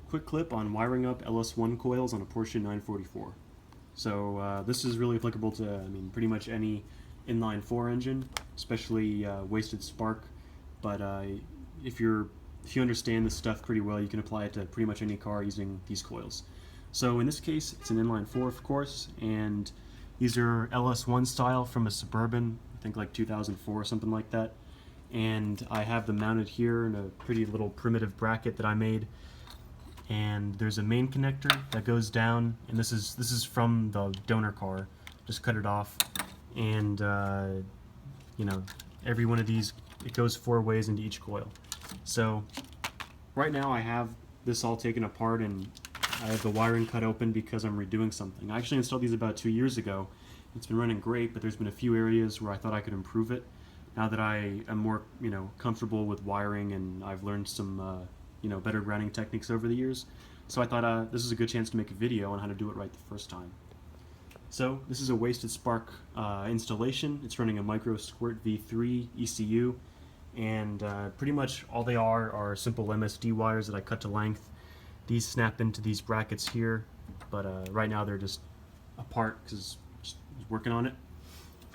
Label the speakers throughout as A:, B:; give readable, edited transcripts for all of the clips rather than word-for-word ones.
A: quick clip on wiring up LS1 coils on a Porsche 944. So this is really applicable to, pretty much any inline 4 engine, especially wasted spark. But if you understand this stuff pretty well, you can apply it to pretty much any car using these coils. So in this case, it's an inline 4, of course, and these are LS1 style from a Suburban, I think like 2004 or something like that. And I have them mounted here in a pretty little primitive bracket that I made. And there's a main connector that goes down, and this is from the donor car. Just cut it off, and you know, every one of these, it goes 4 ways into each coil. So right now I have this all taken apart, and I have the wiring cut open because I'm redoing something. I actually installed these about 2 years ago. It's been running great, but there's been a few areas where I thought I could improve it. Now that I am more, comfortable with wiring, and I've learned some, better grounding techniques over the years, so I thought this is a good chance to make a video on how to do it right the first time. So this is a wasted spark installation. It's running a micro squirt V3 ECU, and pretty much all they are simple MSD wires that I cut to length. These snap into these brackets here, but right now they're just apart because just working on it.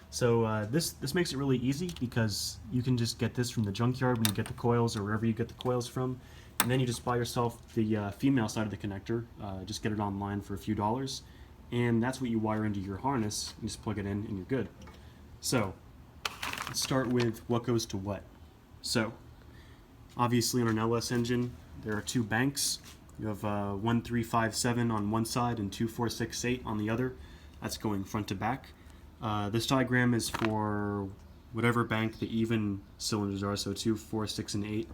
A: So this makes it really easy because you can just get this from the junkyard when you get the coils, or wherever you get the coils from, and then you just buy yourself the female side of the connector. Just get it online for a few dollars, and that's what you wire into your harness. You just plug it in and you're good. So let's start with what goes to what. So obviously on an LS engine there are 2 banks. You have 1357 on one side and 2468 on the other. That's going front to back. This diagram is for whatever bank the even cylinders are, so 2, 4, 6, and 8.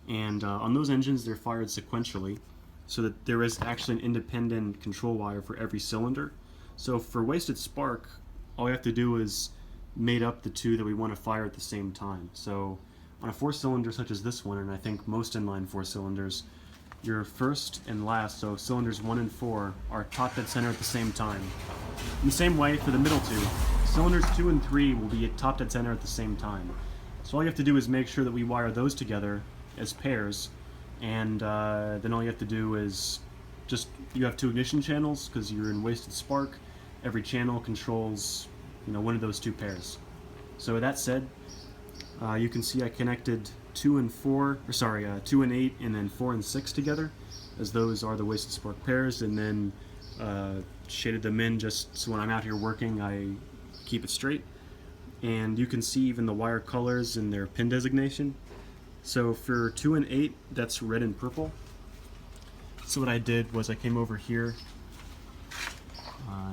A: And on those engines, they're fired sequentially, so that there is actually an independent control wire for every cylinder. So for wasted spark, all we have to do is mate up the 2 that we want to fire at the same time. So on a 4-cylinder such as this one, and I think most inline 4-cylinders, your first and last, so cylinders 1 and 4, are topped at center at the same time. In the same way for the middle 2, cylinders 2 and 3 will be topped at center at the same time. So all you have to do is make sure that we wire those together as pairs, and then all you have to do is you have 2 ignition channels because you're in wasted spark. Every channel controls one of those 2 pairs. So with that said, you can see I connected 2 and 8, and then 4 and 6 together, as those are the wasted spark pairs, and then shaded them in just so when I'm out here working I keep it straight. And you can see even the wire colors and their pin designation. So for 2 and 8, that's red and purple. So what I did was I came over here,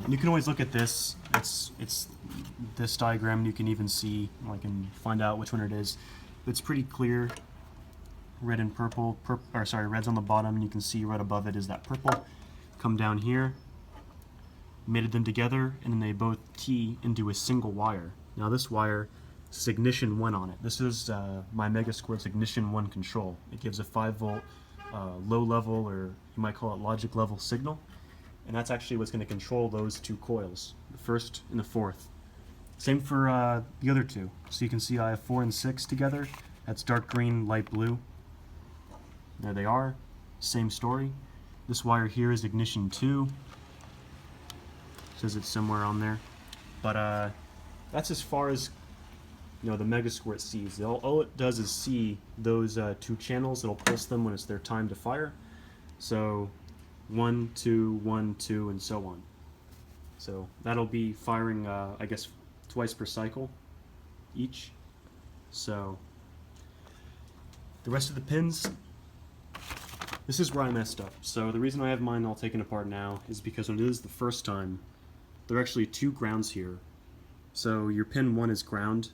A: and you can always look at this. It's this diagram, and you can even see, I can find out which one it is. It's pretty clear, red and purple, red's on the bottom, and you can see right above it is that purple. Come down here, mated them together, and then they both key into a single wire. Now this wire is ignition 1 on it. This is my Mega Squirt's ignition 1 control. It gives a 5-volt low level, or you might call it logic level signal, and that's actually what's going to control those 2 coils, the first and the fourth. Same for the other 2. So you can see I have 4 and 6 together. That's dark green, light blue. There they are. Same story. This wire here is ignition 2. Says it's somewhere on there. But that's as far as the Mega Squirt sees. All it does is see those 2 channels. It'll pulse them when it's their time to fire. So 1, 2, 1, 2, and so on. So that'll be firing, I guess, twice per cycle each. So the rest of the pins, this is where I messed up. So the reason I have mine all taken apart now is because when it is the first time, there are actually 2 grounds here. So your pin 1 is ground,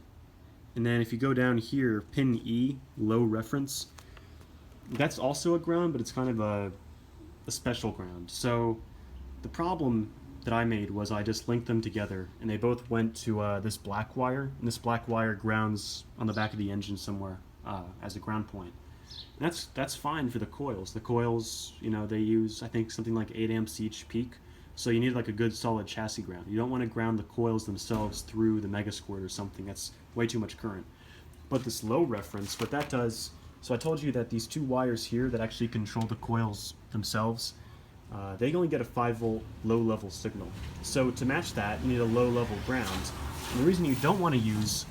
A: and then if you go down here, pin E, low reference, that's also a ground, but it's kind of a special ground. So the problem that I made was I just linked them together, and they both went to this black wire, and this black wire grounds on the back of the engine somewhere as a ground point. And that's fine for the coils. The coils, they use, I think, something like 8 amps each peak, so you need like a good solid chassis ground. You don't want to ground the coils themselves through the Mega Squirt or something. That's way too much current. But this low reference, what that does So I told you that these two wires here that actually control the coils themselves, they only get a 5-volt low-level signal. So to match that, you need a low-level ground. And the reason you don't want to use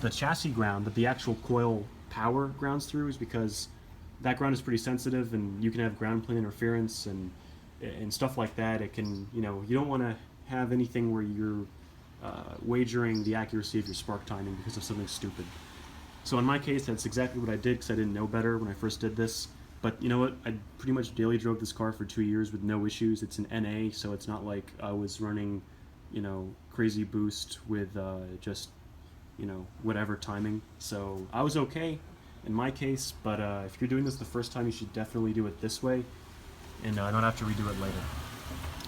A: the chassis ground that the actual coil power grounds through is because that ground is pretty sensitive, and you can have ground plane interference and stuff like that. It can, you don't want to have anything where you're wagering the accuracy of your spark timing because of something stupid. So in my case, that's exactly what I did because I didn't know better when I first did this. But you know what? I pretty much daily drove this car for 2 years with no issues. It's an NA, so it's not like I was running, crazy boost with just, whatever timing. So I was okay in my case, but if you're doing this the first time, you should definitely do it this way and not have to redo it later.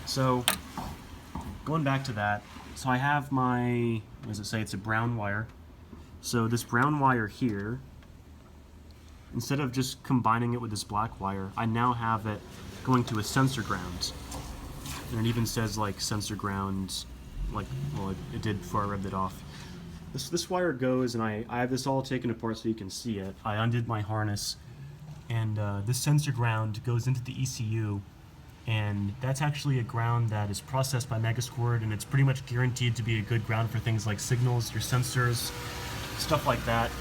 A: So going back to that, so I have my, what does it say? It's a brown wire. So this brown wire here, instead of just combining it with this black wire, I now have it going to a sensor ground. And it even says like sensor ground, like, well, it did before I rubbed it off. This wire goes, and I have this all taken apart so you can see it. I undid my harness, and this sensor ground goes into the ECU, and that's actually a ground that is processed by Megasquirt, and it's pretty much guaranteed to be a good ground for things like signals, your sensors, stuff like that.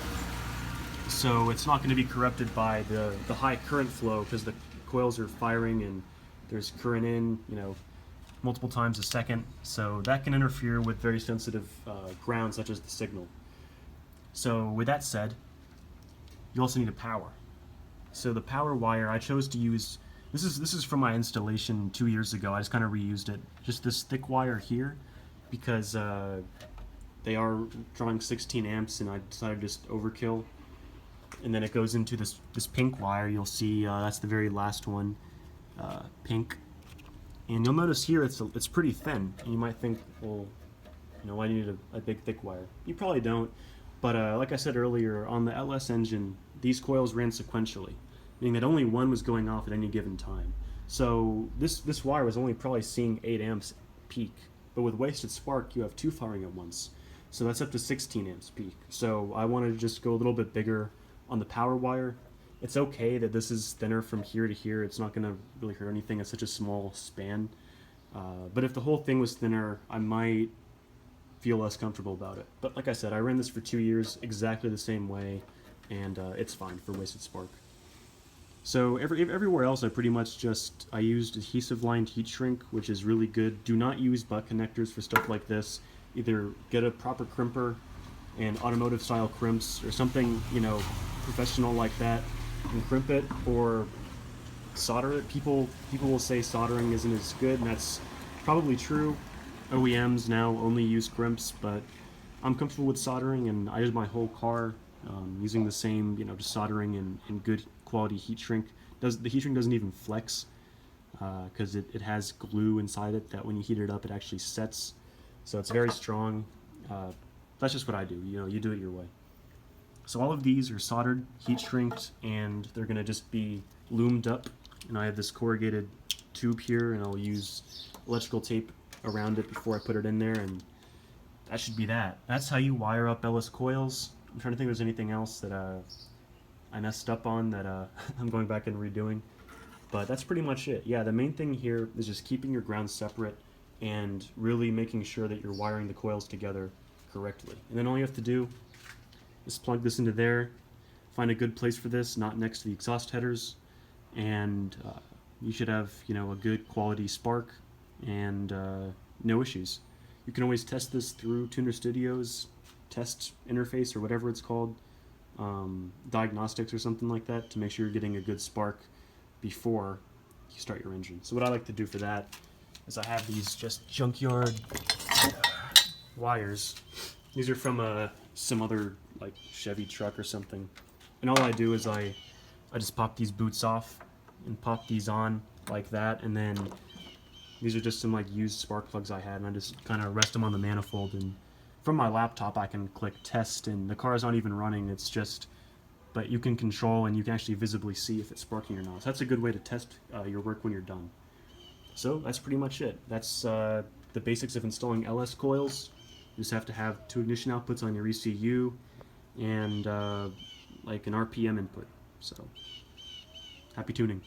A: So it's not going to be corrupted by the high current flow because the coils are firing and there's current in, multiple times a second. So that can interfere with very sensitive ground such as the signal. So with that said, you also need a power. So the power wire I chose to use, this is from my installation 2 years ago. I just kind of reused it. Just this thick wire here because they are drawing 16 amps and I decided to just overkill. And then it goes into this pink wire. You'll see that's the very last one, pink. And you'll notice here it's pretty thin. And you might think, well, why do you need a big thick wire? You probably don't. But like I said earlier, on the LS engine, these coils ran sequentially, meaning that only one was going off at any given time. So this wire was only probably seeing 8 amps peak. But with wasted spark, you have 2 firing at once. So that's up to 16 amps peak. So I wanted to just go a little bit bigger on the power wire. It's okay that this is thinner from here to here. It's not going to really hurt anything. It's such a small span. But if the whole thing was thinner, I might feel less comfortable about it. But like I said, I ran this for 2 years exactly the same way, and it's fine for wasted spark. So everywhere else, I pretty much I used adhesive-lined heat shrink, which is really good. Do not use butt connectors for stuff like this. Either get a proper crimper and automotive-style crimps or something, professional like that, and crimp it, or solder it. People will say soldering isn't as good, and that's probably true. OEMs now only use crimps, but I'm comfortable with soldering, and I use my whole car using the same, just soldering and good quality heat shrink. The heat shrink doesn't even flex because it has glue inside it that when you heat it up, it actually sets. So it's very strong. That's just what I do. You do it your way. So all of these are soldered, heat shrinked, and they're going to just be loomed up. And I have this corrugated tube here, and I'll use electrical tape around it before I put it in there, and that should be that. That's how you wire up LS coils. I'm trying to think if there's anything else that I messed up on that I'm going back and redoing. But that's pretty much it. Yeah, the main thing here is just keeping your ground separate and really making sure that you're wiring the coils together correctly. And then all you have to do is plug this into there, find a good place for this, not next to the exhaust headers, and you should have a good quality spark and no issues. You can always test this through Tuner Studio's test interface or whatever it's called, diagnostics or something like that, to make sure you're getting a good spark before you start your engine. So what I like to do for that is I have these just junkyard wires. These are from some other like Chevy truck or something, and all I do is I just pop these boots off and pop these on like that, and then these are just some like used spark plugs I had, and I just kind of rest them on the manifold, and from my laptop I can click test, and the car is not even running. It's just, but you can control and you can actually visibly see if it's sparking or not. So that's a good way to test your work when you're done. So that's pretty much it. That's the basics of installing LS coils. You just have to have 2 ignition outputs on your ECU and like an RPM input. So, happy tuning.